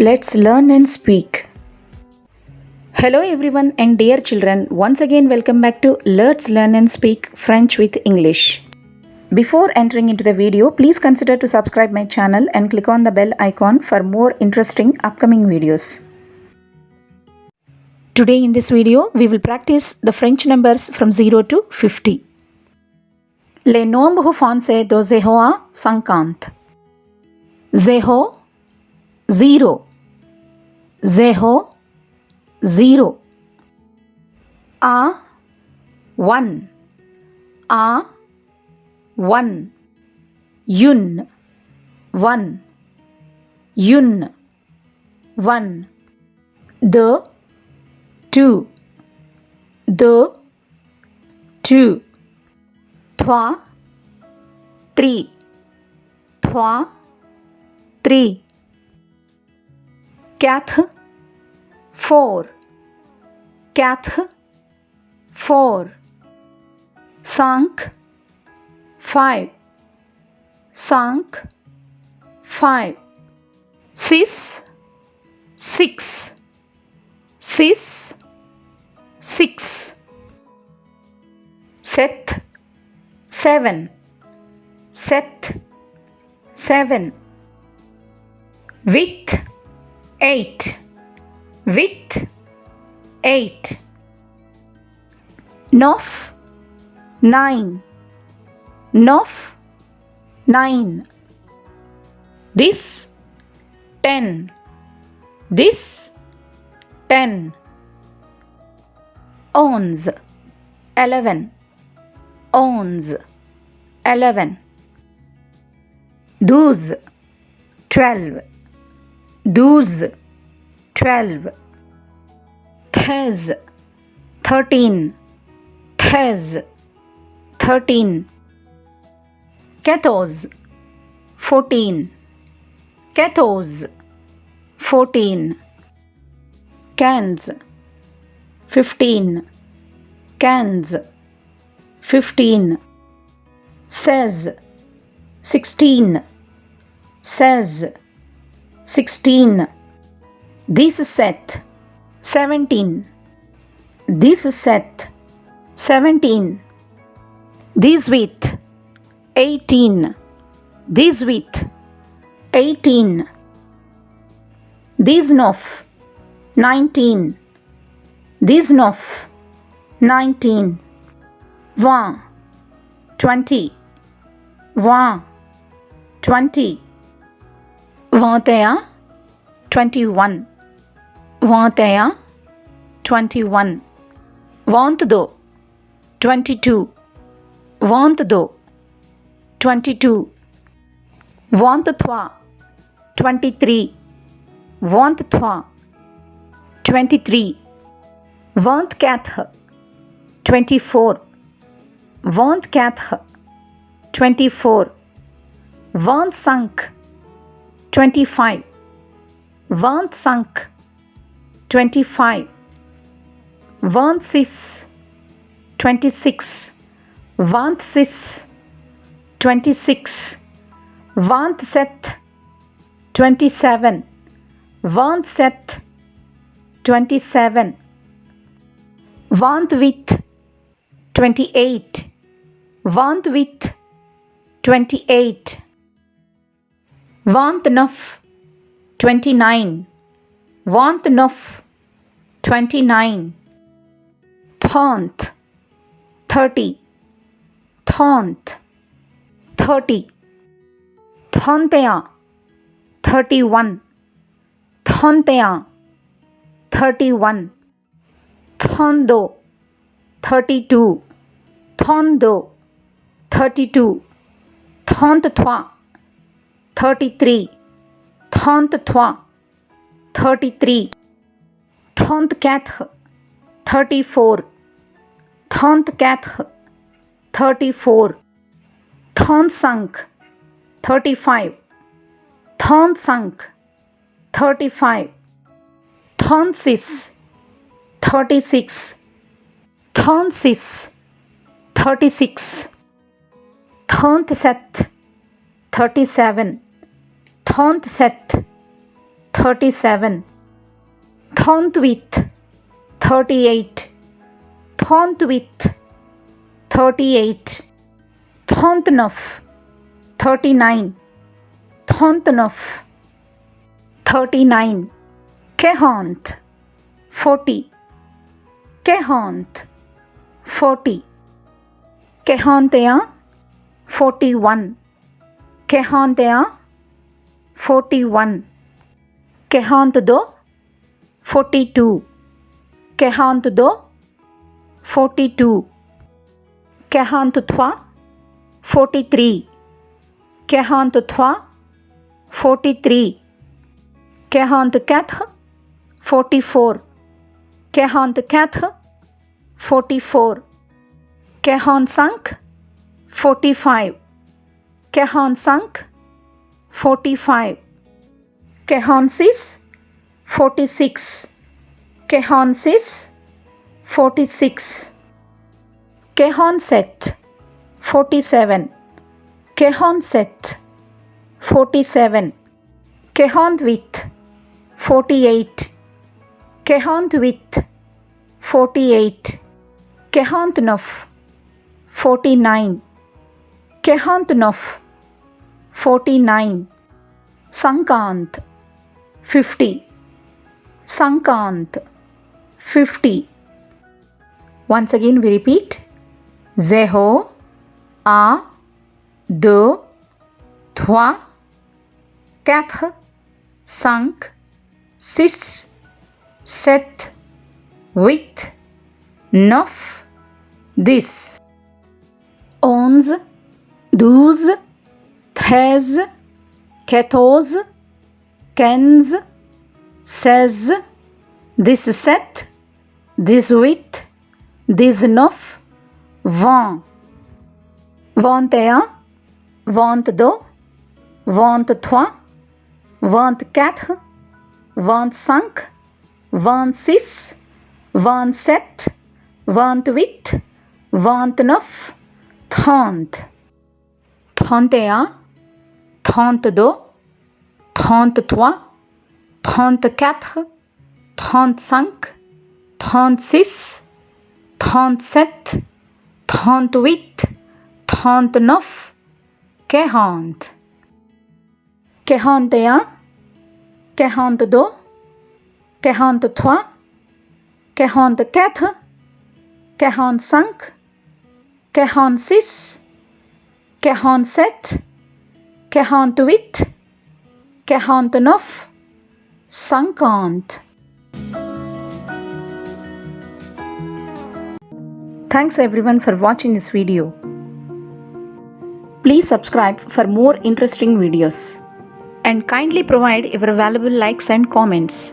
Let's learn and speak. Hello everyone and dear children, once again welcome back to Let's Learn and Speak French with English. Before entering into the video, please consider to subscribe my channel and click on the bell icon for more interesting upcoming videos. Today in this video, we will practice the French numbers from 0 to 50. Les nombres français de 0 à 50. 0, 0, 0, 0. A, 1, A, 1. Une, 1, une, 1. Deux, 2, deux, 2. Trois, 3, trois, 3. Quatre, 4, quatre, 4. Cinq, 5, cinq, 5. Six, 6, 6, 6. Sept, 7, 7, 7. Huit, 8, 8, 8. Neuf, 9, 9, 9. This, 10, this, 10. Onze, 11, onze, 11. Douze, 12, douze, 12. Treize, 13, treize, 13. Quatorze, 14, quatorze, 14. Quinze, 15, quinze, 15. Seize, 16, seize, 16. 17, 17, 17, 17. 18, 18, 18, 18. 19, 19, 19, 19. 20, 20, 20, 20. 21, 21, 21, 21. 22, 22, 22, 22. 23, 23, 23, 23. 24, 24, 24, 24. 25, 25, 25, 25. 26, 26, 26, 26. 27, 27, 27, 27. 28, 28, 28, 28. 29, 29, 29, 29. 30, 30, 30, 30. 31, 31, 31, 31. 32, 32, 32, 32. 33, 33, 33, 33. 34, 34, 34, 34. 35, 35, 35, 35. 36, 36, 36, 36. 37, 37, 37, 37. 38. 38. 38. 38. 39. 39. 39. 39. 40. 40. 40. 41. 41. 41. 42. 42. 42. 42. 43. 43. 43. 43. 44. 44. 44. 44. 45. 45. 45. 45. 46. 46. 46. 46. 47. 47. 47. 47. 48. 48. 48. 48. 49. 49. 49. 49. 50. 50. 50. 50. Once again we repeat. 0, 1, 2, 3, 4, 5, 6, 7, 8, 9, 10. 11, 12, 13, 14, 15, 16, 17, 18, 19, 20. 21, 22, 23, 24, 25, 26, 27, 28, 29, 30. 31, 32, 33, 34, 35, 36, 37, 38, 39, 40. 41, 42, 43, 44, 45, 46, 47, 48, 49, 50. Thanks everyone for watching this video. Please subscribe for more interesting videos and kindly provide your valuable likes and comments.